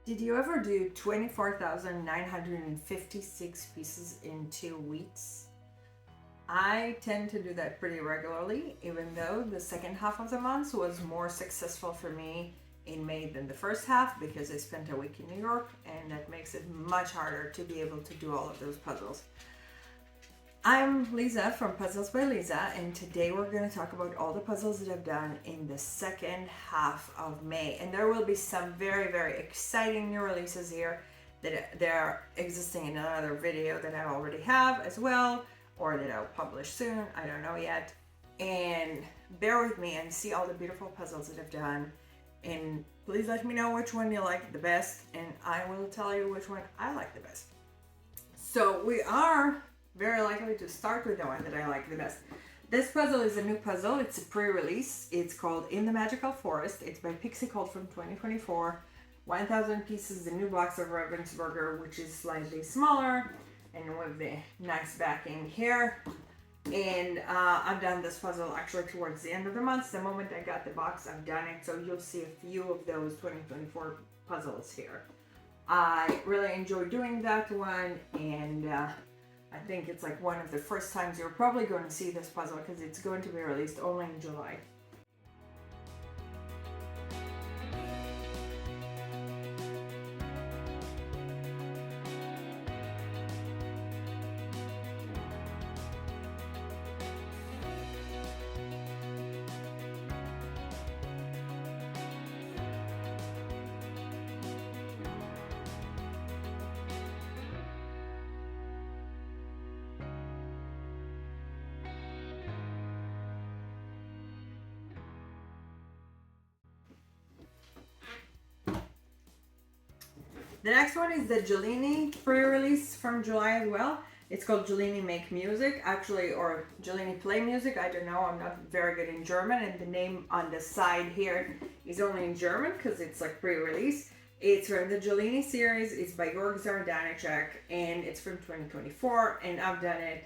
Did you ever do 24,956 pieces in 2 weeks? I tend to do that pretty regularly, even though the second half of the month was more successful for me in May than the first half because I spent a week in New York, and that makes it much harder to be able to do all of those puzzles. I'm Lisa from Puzzles by Lisa, and today we're going to talk about all the puzzles that I've done in the second half of May. And there will be some very, very exciting new releases here that they're existing in another video that I already have as well, or that I'll publish soon, I don't know yet. And bear with me and see all the beautiful puzzles that I've done. And please let me know which one you like the best, and I will tell you which one I like the best. So we are very likely to start with the one that I like the best. This puzzle is a new puzzle. It's a pre-release. It's called In the Magical Forest. It's by Pixie Cult from 2024. 1,000 pieces, the new box of Ravensburger, which is slightly smaller and with the nice backing here. And I've done this puzzle actually towards the end of the month. The moment I got the box, I've done it. So you'll see a few of those 2024 puzzles here. I really enjoy doing that one, and I think it's like one of the first times you're probably going to see this puzzle because it's going to be released only in July. The next one is the Gelini pre-release from July as well. It's called Gelini Make Music, actually, or Gelini Play Music. I don't know, I'm not very good in German, and the name on the side here is only in German because it's like pre-release. It's from the Gelini series. It's by Georg Zardanicek, and it's from 2024, and I've done it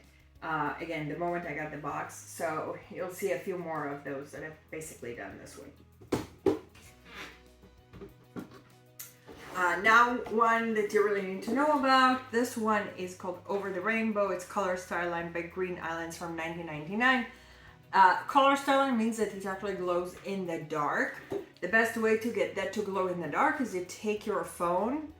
again the moment I got the box. So you'll see a few more of those that I've basically done this week. Now one that you really need to know about. This one is called Over the Rainbow. It's Color Starline by Green Islands from 1999. Color Starline means that it actually glows in the dark. The best way to get that to glow in the dark is you take your phone.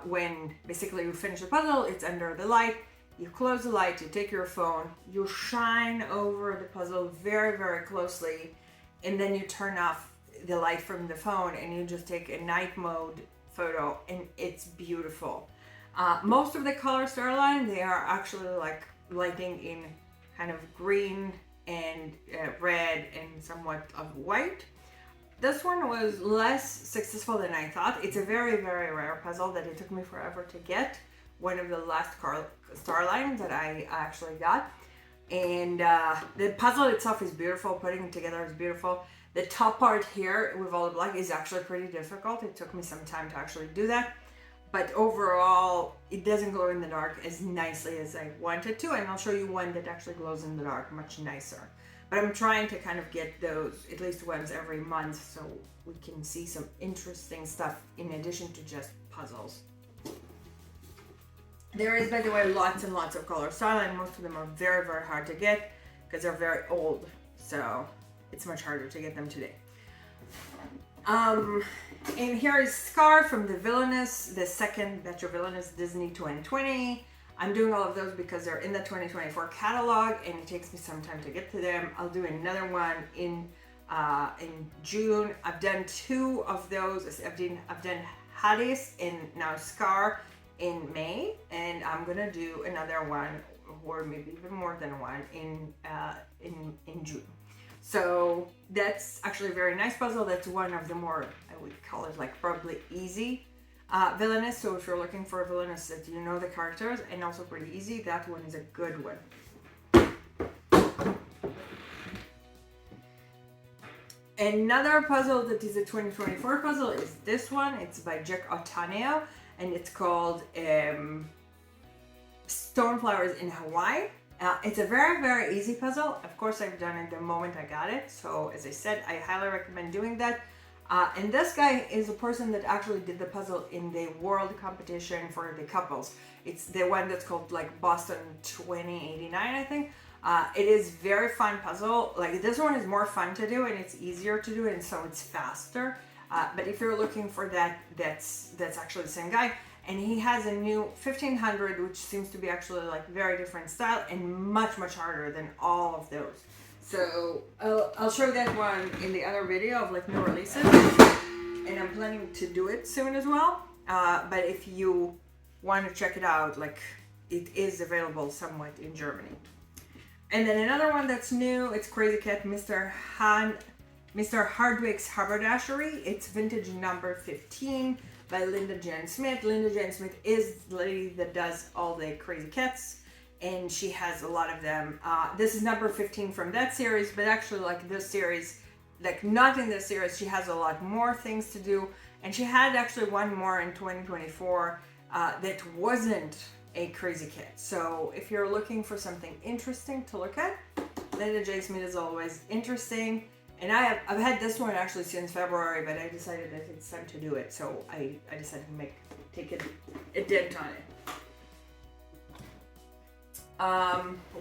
When basically you finish the puzzle, it's under the light. You close the light, you take your phone, you shine over the puzzle very, very closely, and then you turn off the light from the phone and you just take a night mode photo, and it's beautiful. Most of the Color Starline, they are actually like lighting in kind of green and red and somewhat of white. This one was less successful than I thought. It's a very, very rare puzzle that it took me forever to get. One of the last Starline that I actually got. And the puzzle itself is beautiful. Putting it together is beautiful. The top part here with all the black is actually pretty difficult. It took me some time to actually do that. But overall, it doesn't glow in the dark as nicely as I wanted to. And I'll show you one that actually glows in the dark much nicer. But I'm trying to kind of get those at least once every month so we can see some interesting stuff in addition to just puzzles. There is, by the way, lots and lots of Color Starline. Most of them are very, very hard to get because they're very old. So it's much harder to get them today. And here is Scar from the Villainous, the second batch of Villainous Disney 2020. I'm doing all of those because they're in the 2024 catalog and it takes me some time to get to them. I'll do another one in June. I've done 2 of those. I've done Hades and now Scar in May, and I'm gonna do another one, or maybe even more than one, in June. So that's actually a very nice puzzle. That's one of the more, I would call it like probably easy villainous. So if you're looking for a villainous that you know the characters and also pretty easy, that one is a good one. Another puzzle that is a 2024 puzzle is this one. It's by Jack Otaneo, and it's called Stoneflowers in Hawaii. It's a very, very easy puzzle. Of course, I've done it the moment I got it. So as I said, I highly recommend doing that. And this guy is a person that actually did the puzzle in the world competition for the couples. It's the one that's called like Boston 2089, I think. It is very fun puzzle. Like this one is more fun to do and it's easier to do, and so it's faster. But if you're looking for that, that's actually the same guy. And he has a new 1500, which seems to be actually like very different style and much harder than all of those. So I'll show that one in the other video of like new releases, and I'm planning to do it soon as well. But if you want to check it out, like it is available somewhat in Germany. And then another one that's new, it's Crazy Cat Mr. Hardwick's Haberdashery. It's vintage number 15 by Linda Jan Smith. Linda Jan Smith is the lady that does all the Crazy Cats, and she has a lot of them. This is number 15 from that series, but actually like this series, like not in this series, she has a lot more things to do. And she had actually one more in 2024 that wasn't a Crazy Cat. So if you're looking for something interesting to look at, Linda J. Smith is always interesting. And I've had this one actually since February, but I decided that it's time to do it. So I decided to take a dent on it.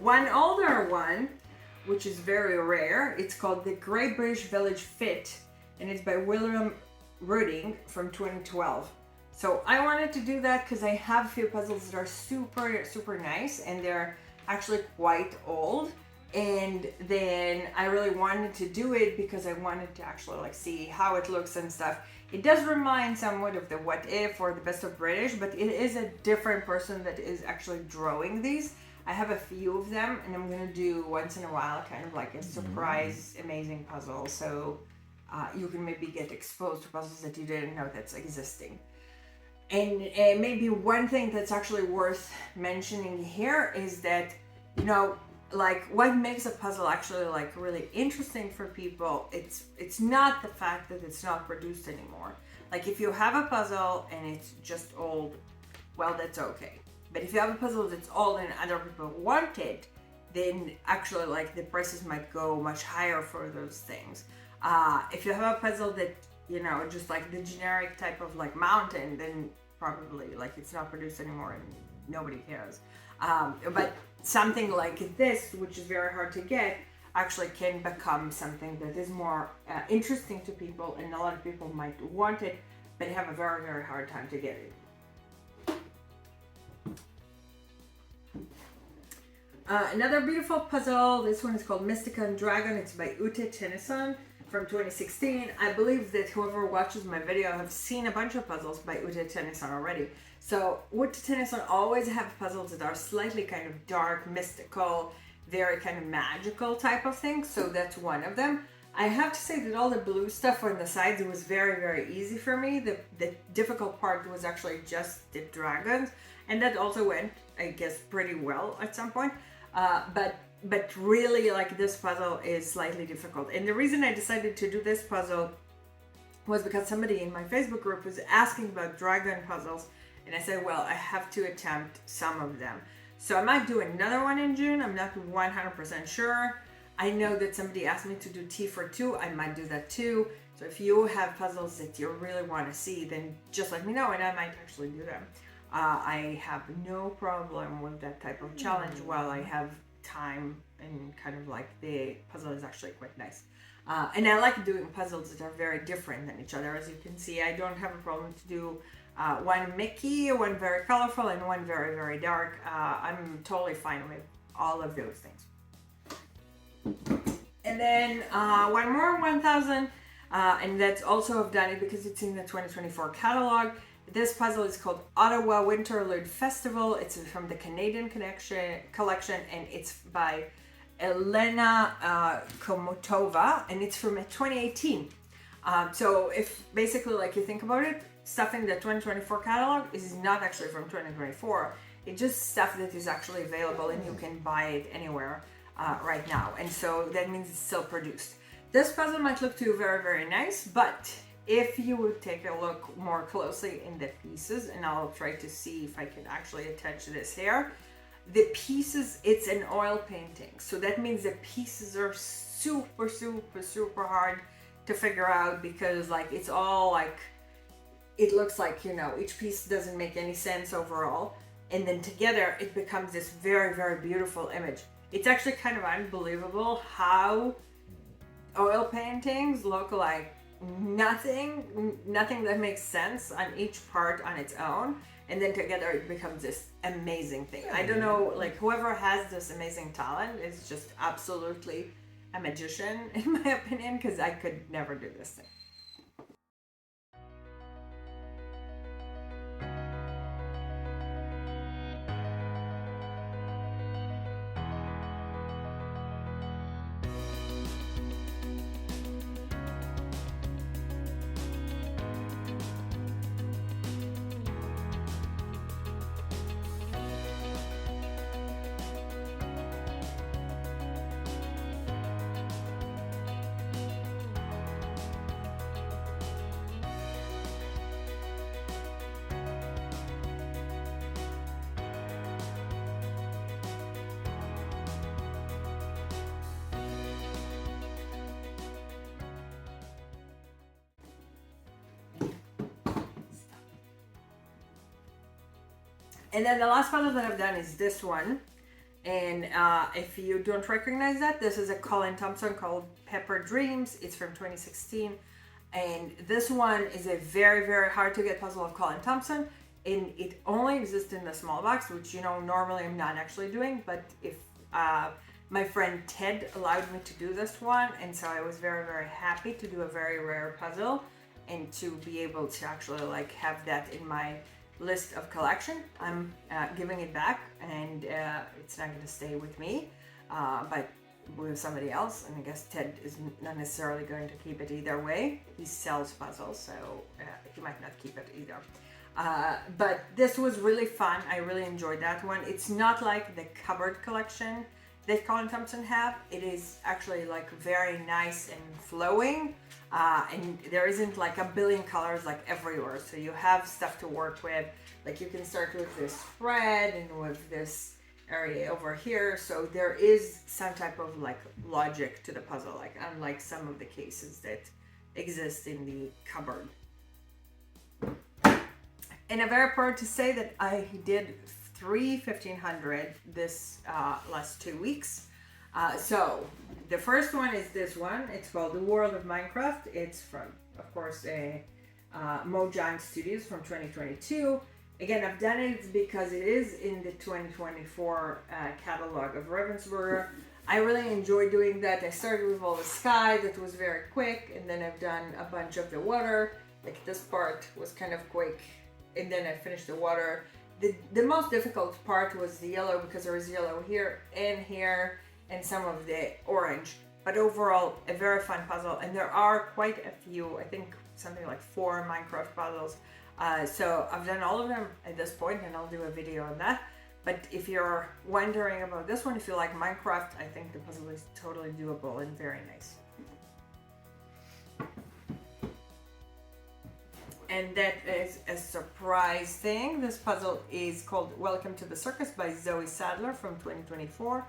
One older one, which is very rare, it's called the Great British Village Fit, and it's by William Ruding from 2012. So I wanted to do that because I have a few puzzles that are super nice, and they're actually quite old. And then I really wanted to do it because I wanted to actually like see how it looks and stuff. It does remind somewhat of the What If or the Best of British, but it is a different person that is actually drawing these. I have a few of them, and I'm gonna do once in a while kind of like a surprise amazing puzzle, so you can maybe get exposed to puzzles that you didn't know that's existing. And maybe one thing that's actually worth mentioning here is that, you know, like what makes a puzzle actually like really interesting for people, it's not the fact that it's not produced anymore. Like if you have a puzzle and it's just old, well, that's okay. But if you have a puzzle that's old and other people want it, then actually like the prices might go much higher for those things. If you have a puzzle that, you know, just like the generic type of like mountain, then probably like it's not produced anymore and nobody cares. But something like this, which is very hard to get, actually can become something that is more interesting to people, and a lot of people might want it, but have a very hard time to get it. Another beautiful puzzle, this one is called Mystica and Dragon. It's by Ute Tennyson from 2016. I believe that whoever watches my video have seen a bunch of puzzles by Ute Tennyson already. So Ute Tennyson always have puzzles that are slightly kind of dark, mystical, very kind of magical type of thing. So that's one of them. I have to say that all the blue stuff on the sides was very easy for me. The difficult part was actually just the dragons, and that also went, I guess, pretty well at some point. But really, like, this puzzle is slightly difficult. And the reason I decided to do this puzzle was because somebody in my Facebook group was asking about dragon puzzles, and I said, well, I have to attempt some of them. So I might do another one in June. I'm not 100% sure. I know that somebody asked me to do T for 2. I might do that too. So if you have puzzles that you really want to see, then just let me know and I might actually do them. I have no problem with that type of challenge while I have time, and kind of like the puzzle is actually quite nice. And I like doing puzzles that are very different than each other. As you can see, I don't have a problem to do one Mickey, one very colorful, and one very dark. I'm totally fine with all of those things. And then one more 1000, and that's also I've done it because it's in the 2024 catalog. This puzzle is called Ottawa Winterlude Festival. It's from the Canadian collection, and it's by Elena Komotova, and it's from 2018. So if basically, like, you think about it, stuff in the 2024 catalog is not actually from 2024. It's just stuff that is actually available and you can buy it anywhere right now. And so that means it's still produced. This puzzle might look to you very nice, but if you would take a look more closely in the pieces, and I'll try to see if I can actually attach this here. The pieces, it's an oil painting. So that means the pieces are super hard to figure out, because like it's all like, it looks like, you know, each piece doesn't make any sense overall, and then together it becomes this very, very beautiful image. It's actually kind of unbelievable how oil paintings look like nothing that makes sense on each part on its own, and then together it becomes this amazing thing. I don't know, like whoever has this amazing talent is just absolutely a magician in my opinion, because I could never do this thing. And then the last puzzle that I've done is this one. And if you don't recognize that, this is a Colin Thompson called Pepper Dreams. It's from 2016. And this one is a very, very hard to get puzzle of Colin Thompson. And it only exists in the small box, which, you know, normally I'm not actually doing. But if my friend Ted allowed me to do this one, and so I was very, very happy to do a very rare puzzle and to be able to actually like have that in my list of collection. I'm giving it back, and it's not going to stay with me, but with somebody else. And I guess Ted is not necessarily going to keep it either way. He sells puzzles, so he might not keep it either. But this was really fun. I really enjoyed that one. It's not like the cupboard collection that Colin Thompson have. It is actually like very nice and flowing, and there isn't like a billion colors like everywhere, so you have stuff to work with. Like you can start with this thread and with this area over here, so there is some type of like logic to the puzzle, like unlike some of the cases that exist in the cupboard. And I'm very proud to say that I did 3 1500 this last 2 weeks. So the first one is this one. It's called The World of Minecraft. It's from, of course, Mojang Studios from 2022. Again, I've done it because it is in the 2024 catalog of Ravensburger. I really enjoy doing that. I started with all the sky, that was very quick, and then I've done a bunch of the water. Like this part was kind of quick, and then I finished the water. The most difficult part was the yellow, because there was yellow here, and some of the orange. But overall, a very fun puzzle, and there are quite a few, I think something like 4 Minecraft puzzles. So I've done all of them at this point, and I'll do a video on that. But if you're wondering about this one, if you like Minecraft, I think the puzzle is totally doable and very nice. And that is a surprise thing. This puzzle is called Welcome to the Circus by Zoe Sadler from 2024.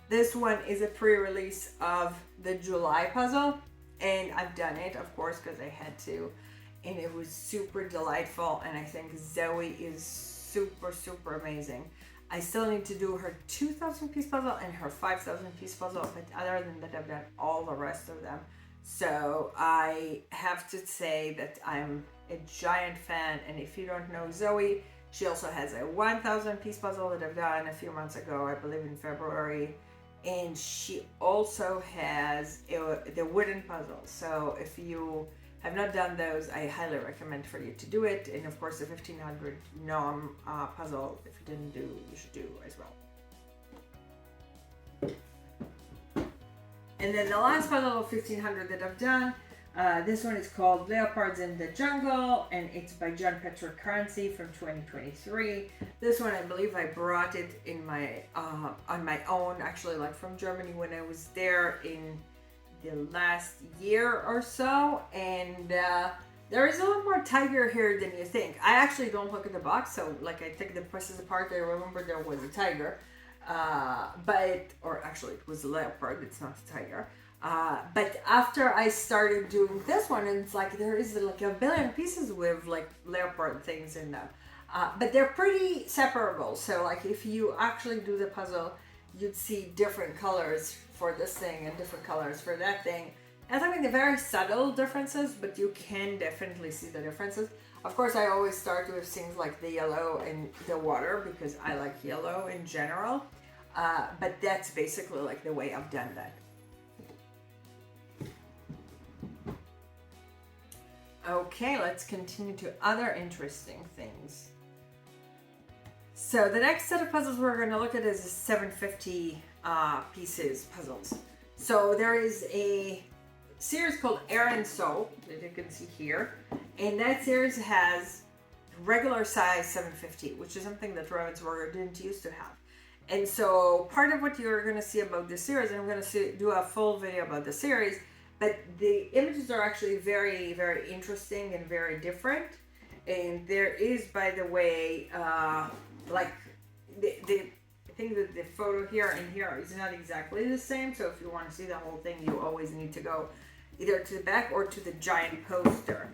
This one is a pre-release of the July puzzle, and I've done it, of course, because I had to, and it was super delightful, and I think Zoe is super, super amazing. I still need to do her 2,000 piece puzzle and her 5,000 piece puzzle, but other than that, I've done all the rest of them. So I have to say that I'm a giant fan, and if you don't know Zoe, she also has a 1,000 piece puzzle that I've done a few months ago, I believe in February, and she also has the wooden puzzle. So if you have not done those, I highly recommend for you to do it. And of course the 1500 gnome puzzle, if you didn't do, you should do as well. And then the last puzzle of 1500 that I've done, this one is called Leopards in the Jungle, and it's by John Patrick Currency from 2023. This one, I believe I brought it in my on my own, actually, like from Germany when I was there in the last year or so. And there is a lot more tiger here than you think. I actually don't look at the box, so like I take the pieces apart, I remember there was a tiger. Or actually it was a leopard, it's not a tiger. But after I started doing this one, and it's like there is like a billion pieces with like leopard things in them. But they're pretty separable. So like if you actually do the puzzle, you'd see different colors for this thing and different colors for that thing. And I mean, they're very subtle differences, but you can definitely see the differences. Of course, I always start with things like the yellow and the water because I like yellow in general. But that's basically like the way I've done that. Okay, let's continue to other interesting things. So the next set of puzzles we're going to look at is 750 pieces puzzles. So there is a series called Air and So that you can see here, and that series has regular size 750, which is something that Ravensburger didn't used to have. And so part of what you're going to see about this series, and I'm going to do a full video about the series, but the images are actually very, very interesting and very different. And there is, by the way, like I think that the photo here and here is not exactly the same. So if you want to see the whole thing, you always need to go either to the back or to the giant poster.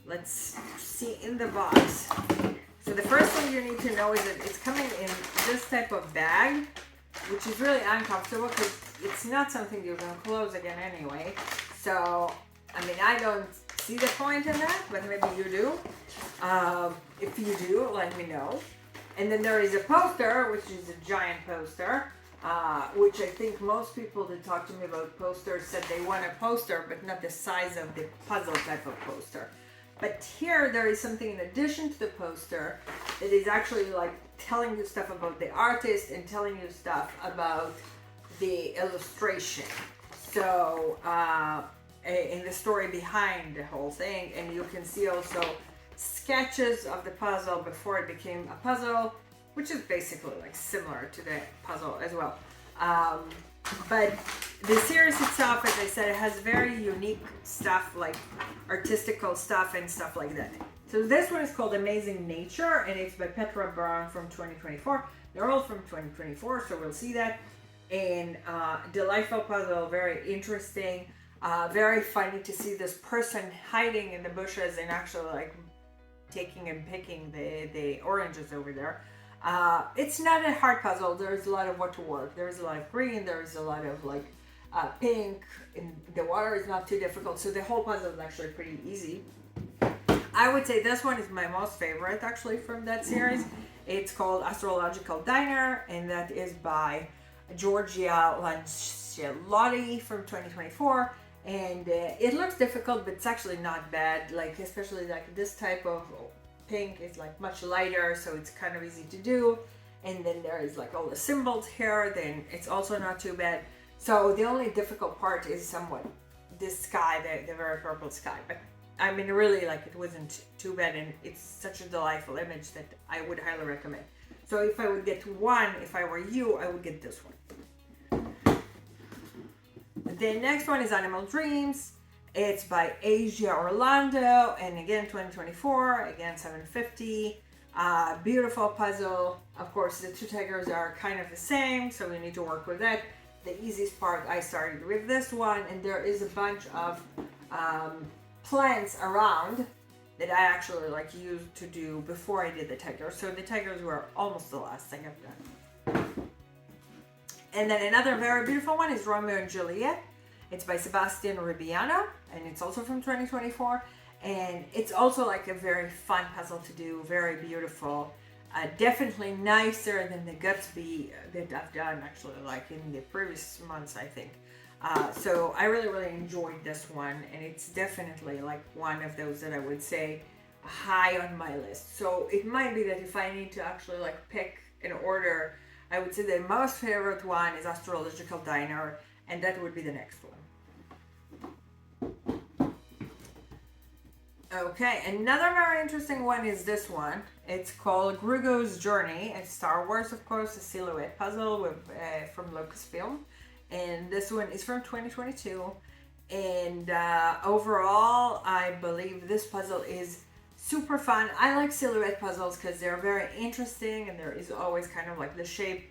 Let's see in the box. So the first thing you need to know is that it's coming in this type of bag, which is really uncomfortable because it's not something you're going to close again anyway. So, I mean, I don't see the point in that, but maybe you do. If you do, let me know. And then there is a poster, which is a giant poster, which I think most people that talk to me about posters said they want a poster, but not the size of the puzzle type of poster. But here there is something in addition to the poster that is actually like telling you stuff about the artist and telling you stuff about the illustration. So, in the story behind the whole thing, and you can see also sketches of the puzzle before it became a puzzle, which is basically like similar to the puzzle as well. But the series itself, as I said, it has very unique stuff, like artistical stuff and stuff like that. So this one is called Amazing Nature, and it's by Petra Brown from 2024. They're all from 2024, so we'll see that. And delightful puzzle, very interesting, very funny to see this person hiding in the bushes and actually like taking and picking the oranges over there. It's not a hard puzzle. There's a lot of what to work. There's a lot of green. There's a lot of like pink, and the water is not too difficult. So the whole puzzle is actually pretty easy. I would say this one is my most favorite actually from that series. It's called Astrological Diner, and that is by Giorgia Lancialotti from 2024. And it looks difficult, but it's actually not bad. Like especially like this type of pink is like much lighter, so it's kind of easy to do. And then there is like all the symbols here, then it's also not too bad. So the only difficult part is somewhat this sky, the very purple sky. But I mean, really, like it wasn't too bad, and it's such a delightful image that I would highly recommend. So if I would get one, if I were you, I would get this one. The next one is Animal Dreams. It's by Asia Orlando, and again 2024, again 750. Beautiful puzzle. Of course, the two tigers are kind of the same, so we need to work with that. The easiest part, I started with this one, and there is a bunch of plants around that I actually like used to do before I did the tiger. So the tigers were almost the last thing I've done. And then another very beautiful one is Romeo and Juliet. It's by Sebastian Ribbiano, and it's also from 2024. And it's also like a very fun puzzle to do, very beautiful. Definitely nicer than the Gatsby that I've done actually like in the previous months, I think. So I really, really enjoyed this one, and it's definitely like one of those that I would say high on my list. So it might be that if I need to actually like pick an order, I would say the most favorite one is Astrological Diner, and that would be the next one. Okay, another very interesting one is this one. It's called Grugo's Journey. It's Star Wars, of course, a silhouette puzzle with, from Lucasfilm. And this one is from 2022. And overall, I believe this puzzle is super fun. I like silhouette puzzles because they're very interesting, and there is always kind of like the shape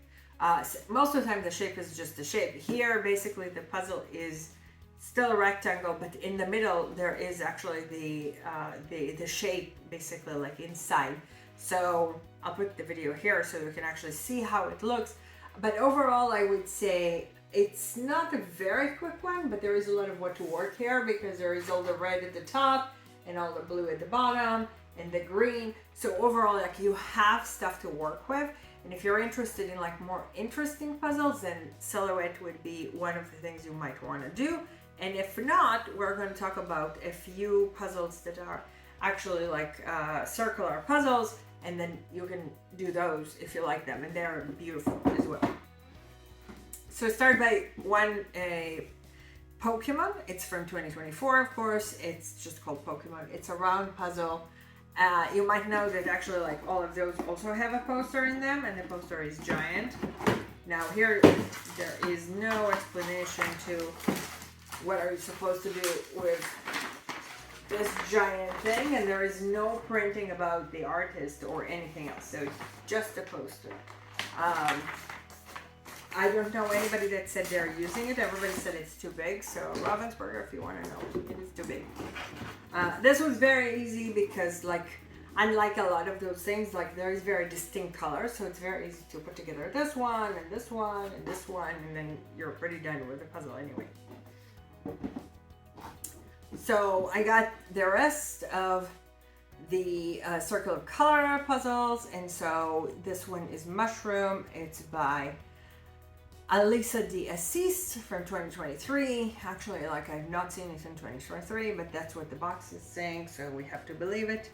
Most of the time the shape is just the shape. Here, basically the puzzle is still a rectangle, but in the middle there is actually the shape basically like inside. So I'll put the video here so you can actually see how it looks. But overall, I would say it's not a very quick one, but there is a lot of what to work here because there is all the red at the top and all the blue at the bottom and the green. So overall, like, you have stuff to work with. And if you're interested in like more interesting puzzles, then silhouette would be one of the things you might want to do. And if not, we're going to talk about a few puzzles that are actually like circular puzzles, and then you can do those if you like them, and they're beautiful as well. So start by a Pokemon. It's from 2024, of course. It's just called Pokemon. It's a round puzzle. You might know that actually like all of those also have a poster in them, and the poster is giant. Now here there is no explanation to what are you supposed to do with this giant thing, and there is no printing about the artist or anything else, so it's just a poster. I don't know anybody that said they're using it. Everybody said it's too big, so Ravensburger, if you want to know, it is too big. This was very easy because, like, unlike a lot of those things, like, there is very distinct colors, so it's very easy to put together this one and this one and this one, and then you're pretty done with the puzzle anyway. So I got the rest of the circle of color puzzles, and so this one is Mushroom. It's by Alisa de Assis from 2023. Actually, like, I've not seen it in 2023, but that's what the box is saying, so we have to believe it.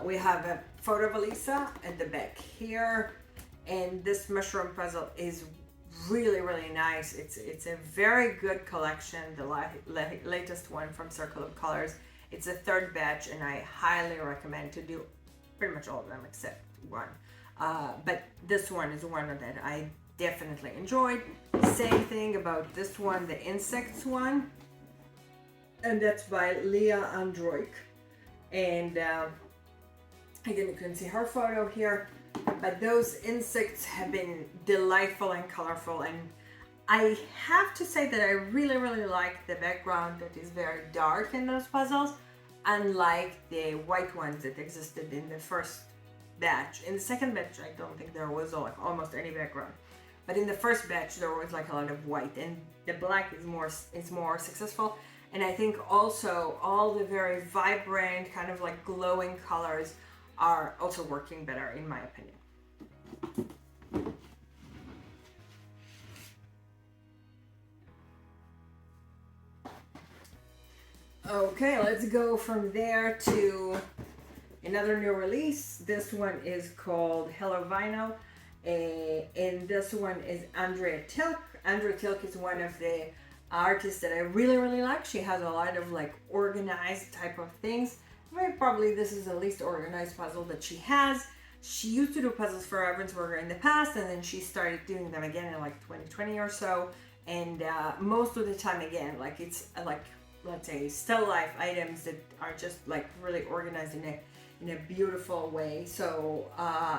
We have a photo of Alisa at the back here, and this mushroom puzzle is really, really nice. It's a very good collection, the latest one from Circle of Colors. It's a third batch, and I highly recommend to do pretty much all of them except one. But this one is one that I definitely enjoyed. Same thing about this one, the insects one, and that's by Leah Androik. And again, you can see her photo here. But those insects have been delightful and colorful, and I have to say that I really, really like the background that is very dark in those puzzles, unlike the white ones that existed in the first batch. In the second batch, I don't think there was like almost any background, but in the first batch there was like a lot of white, and the black is more successful. And I think also all the very vibrant kind of like glowing colors are also working better, in my opinion. Okay, let's go from there to another new release. This one is called Hello Vinyl, and this one is Andrea Tilk. Andrea Tilk is one of the artists that I really, really like. She has a lot of like organized type of things. Very probably this is the least organized puzzle that she has. She used to do puzzles for Ravensburger in the past, and then she started doing them again in like 2020 or so. And most of the time, again, like, it's like, let's say, still life items that are just like really organized in a beautiful way. So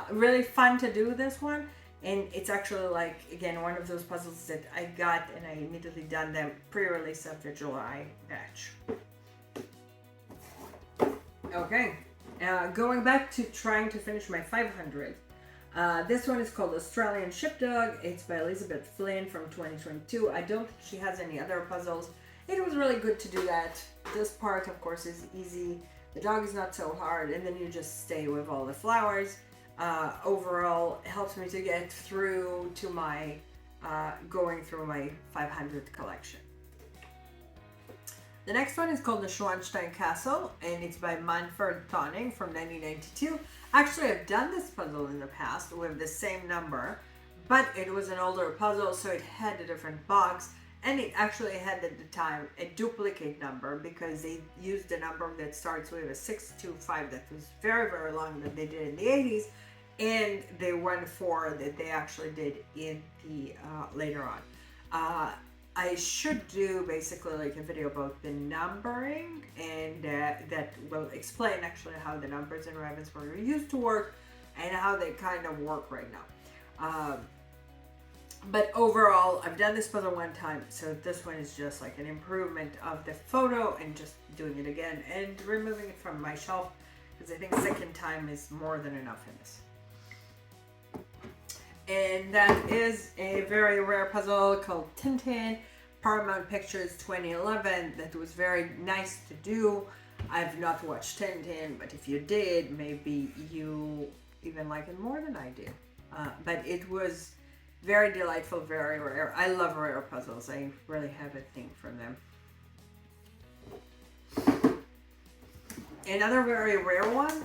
really fun to do this one. And it's actually like, again, one of those puzzles that I got and I immediately done them pre-release of the July batch. Okay, going back to trying to finish my 500. This one is called Australian Sheepdog. It's by Elizabeth Flynn from 2022. I don't think she has any other puzzles. It was really good to do that. This part, of course, is easy. The dog is not so hard, and then you just stay with all the flowers. Overall, it helps me to get through to my, going through my 500 collection. The next one is called the Schwanstein Castle, and it's by Manfred Thoning from 1992. Actually, I've done this puzzle in the past with the same number, but it was an older puzzle, so it had a different box, and it actually had at the time a duplicate number because they used a number that starts with a 625 that was very, very long that they did in the 80s, and the 1-4 that they actually did in the later on. I should do basically like a video about the numbering, and that will explain actually how the numbers in Ravensburger used to work and how they kind of work right now. But overall, I've done this puzzle one time, so this one is just like an improvement of the photo and just doing it again and removing it from my shelf, because I think second time is more than enough in this. And that is a very rare puzzle called Tintin, Paramount Pictures 2011. That was very nice to do. I've not watched Tintin, but if you did, maybe you even like it more than I do. But it was very delightful, very rare. I love rare puzzles. I really have a thing for them. Another very rare one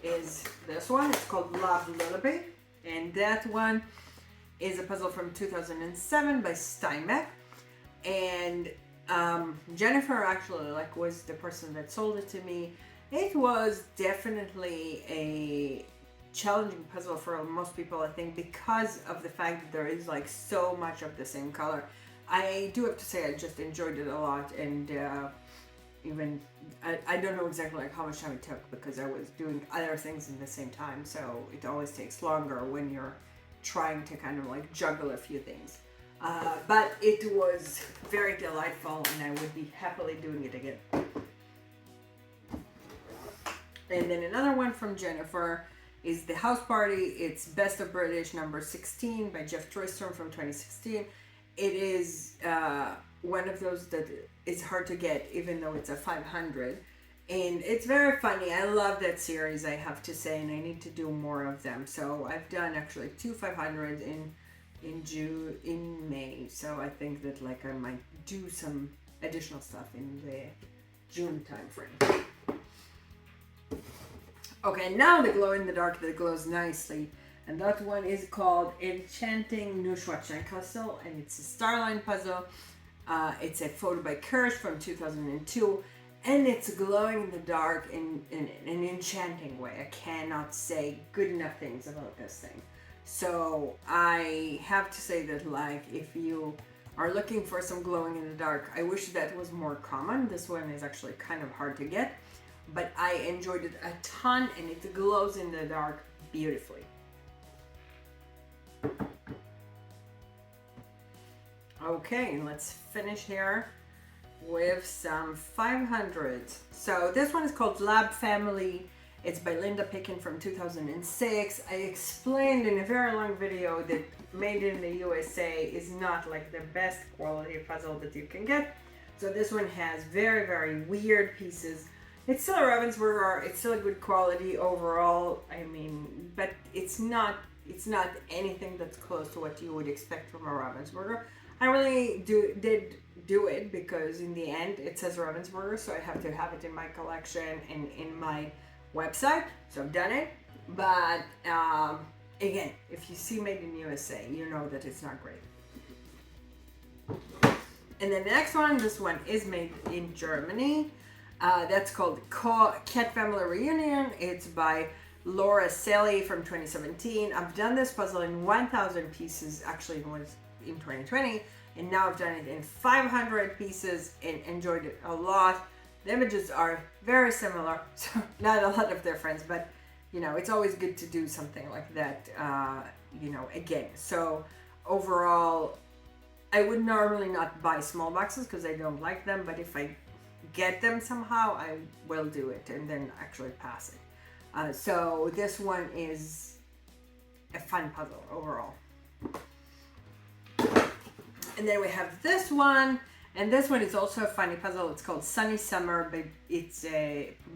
is this one. It's called Love Lullaby. And that one is a puzzle from 2007 by Steinbeck. And Jennifer actually was the person that sold it to me. It was definitely a challenging puzzle for most people, I think, because of the fact that there is so much of the same color. I do have to say I just enjoyed it a lot, and even I don't know exactly how much time it took, because I was doing other things in the same time, so it always takes longer when you're trying to kind of juggle a few things. But it was very delightful, and I would be happily doing it again. And then another one from Jennifer is The House Party. It's Best of British number 16 by Jeff Tristram from 2016. It is one of those that is hard to get, even though it's a 500. And it's very funny. I love that series, I have to say, and I need to do more of them. So I've done actually 2 500s in May. So I think that I might do some additional stuff in the June time frame. Okay, now the glow in the dark that glows nicely, and that one is called Enchanting Neuschwanstein Castle, and it's a Starline puzzle. It's a photo by Kirsch from 2002, and it's glowing in the dark in an enchanting way. I cannot say good enough things about this thing. So I have to say that if you are looking for some glowing in the dark, I wish that was more common. This one is actually kind of hard to get, but I enjoyed it a ton, and it glows in the dark beautifully. Okay, let's finish here with some 500s. So this one is called Lab Family. It's by Linda Picken from 2006. I explained in a very long video that made in the USA is not the best quality puzzle that you can get. So this one has very, very weird pieces. It's still a Ravensburger. It's still a good quality overall. I mean, but it's not anything that's close to what you would expect from a Ravensburger. I really did do it because in the end it says Ravensburger, so I have to have it in my collection and in my website. So I've done it. But again, if you see made in USA, you know that it's not great. And the next one, this one is made in Germany. That's called Cat Family Reunion. It's by Laura Selly from 2017. I've done this puzzle in 1,000 pieces. Actually, it was in 2020, and now I've done it in 500 pieces and enjoyed it a lot. The images are very similar, so not a lot of difference, but it's always good to do something like that, again. So overall, I would normally not buy small boxes because I don't like them, but if I get them somehow, I will do it and then actually pass it. So this one is a fun puzzle overall. And then we have this one, and this one is also a funny puzzle. It's called Sunny Summer, but it's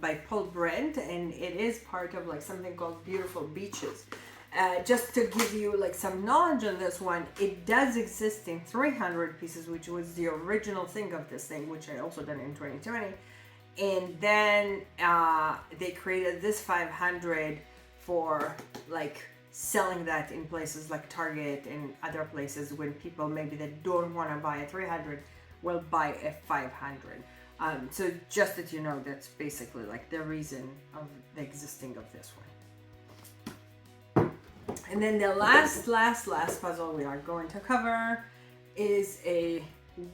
by Paul Brent, and it is part of something called Beautiful Beaches. Just to give you some knowledge on this one, it does exist in 300 pieces, which was the original thing of this thing, which I also done in 2020. And then they created this 500 for selling that in places like Target and other places when people maybe that don't want to buy a 300 will buy a 500. So just that you know, that's basically the reason of the existing of this one. And then the last puzzle we are going to cover is a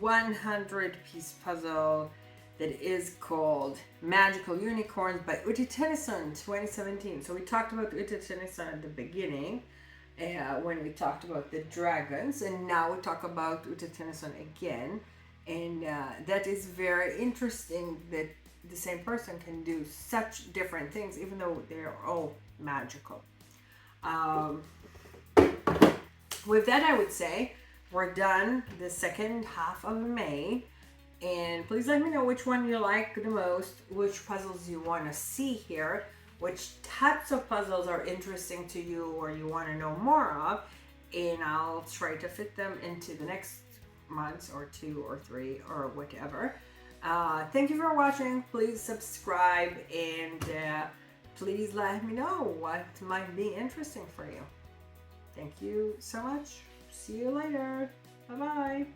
100 piece puzzle that is called Magical Unicorns by Utti Tennyson 2017. So we talked about Utti Tennyson at the beginning. when we talked about the dragons, and now we talk about Uta Tennyson again. And that is very interesting that the same person can do such different things, even though they're all magical. Um, with that, I would say we're done the second half of May. And please let me know which one you like the most, which puzzles you want to see here, which types of puzzles are interesting to you or you want to know more of, and I'll try to fit them into the next months or 2 or 3 or whatever. Thank you for watching. Please subscribe, and please let me know what might be interesting for you. Thank you so much. See you later. Bye bye.